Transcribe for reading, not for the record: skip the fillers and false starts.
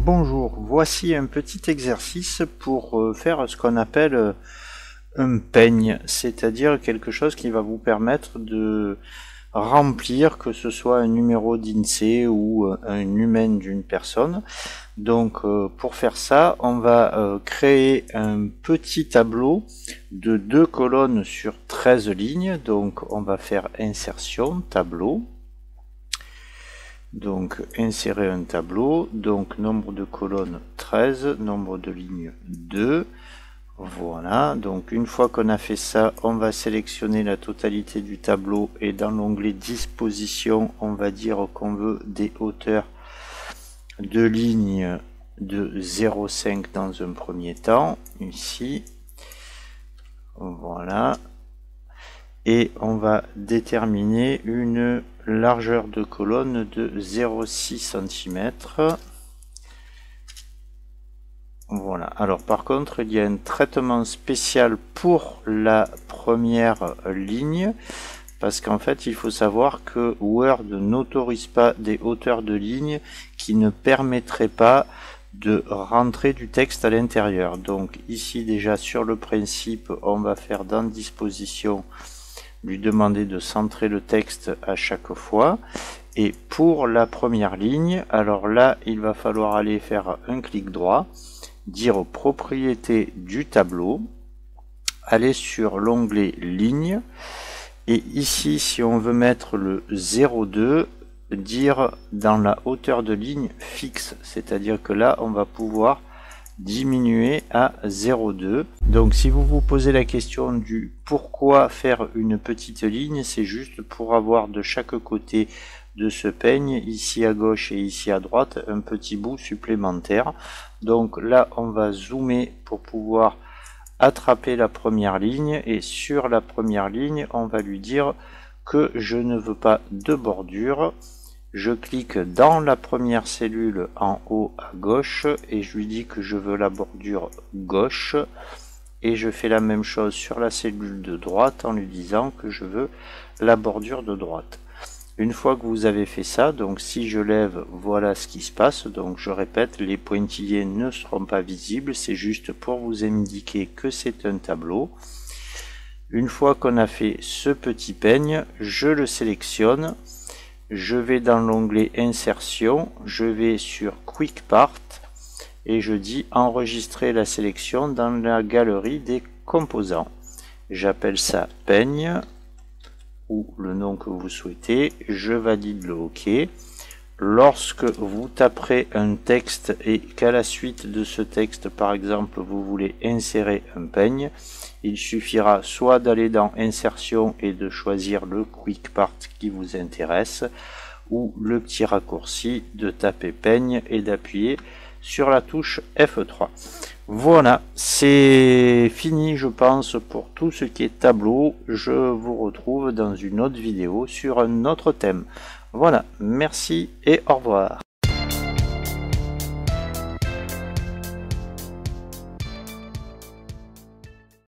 Bonjour, voici un petit exercice pour faire ce qu'on appelle un peigne, c'est-à-dire quelque chose qui va vous permettre de remplir, que ce soit un numéro d'INSEE ou un humain d'une personne. Donc pour faire ça, on va créer un petit tableau de 2 colonnes sur 13 lignes. Donc on va faire insertion, tableau. Donc insérer un tableau, donc nombre de colonnes 13, nombre de lignes 2. Voilà, donc une fois qu'on a fait ça, on va sélectionner la totalité du tableau et dans l'onglet disposition, on va dire qu'on veut des hauteurs de lignes de 0,5 dans un premier temps, ici. Voilà. Et on va déterminer une largeur de colonne de 0,6 cm. Voilà. Alors par contre, il y a un traitement spécial pour la première ligne, parce qu'en fait, il faut savoir que Word n'autorise pas des hauteurs de ligne qui ne permettraient pas de rentrer du texte à l'intérieur. Donc ici déjà sur le principe, on va faire dans disposition, lui demander de centrer le texte à chaque fois. Et pour la première ligne, alors là, il va falloir aller faire un clic droit, dire propriétés du tableau, aller sur l'onglet ligne, et ici, si on veut mettre le 0,2, dire dans la hauteur de ligne fixe, c'est-à-dire que là, on va pouvoir diminuer à 0,2. Donc si vous vous posez la question du pourquoi faire une petite ligne, c'est juste pour avoir de chaque côté de ce peigne, ici à gauche et ici à droite, un petit bout supplémentaire. Donc là, on va zoomer pour pouvoir attraper la première ligne, et sur la première ligne, on va lui dire que je ne veux pas de bordure. Je clique dans la première cellule en haut à gauche et je lui dis que je veux la bordure gauche, et je fais la même chose sur la cellule de droite en lui disant que je veux la bordure de droite. Une fois que vous avez fait ça, donc si je lève, voilà ce qui se passe. Donc je répète, les pointillés ne seront pas visibles, c'est juste pour vous indiquer que c'est un tableau. Une fois qu'on a fait ce petit peigne, je le sélectionne. Je vais dans l'onglet insertion, je vais sur Quick Part et je dis enregistrer la sélection dans la galerie des composants. J'appelle ça peigne ou le nom que vous souhaitez. Je valide le OK. Lorsque vous taperez un texte et qu'à la suite de ce texte, par exemple, vous voulez insérer un peigne, il suffira soit d'aller dans insertion et de choisir le Quick Part qui vous intéresse, ou le petit raccourci de taper peigne et d'appuyer sur la touche F3. Voilà, c'est fini je pense pour tout ce qui est tableau. Je vous retrouve dans une autre vidéo sur un autre thème. Voilà, merci et au revoir.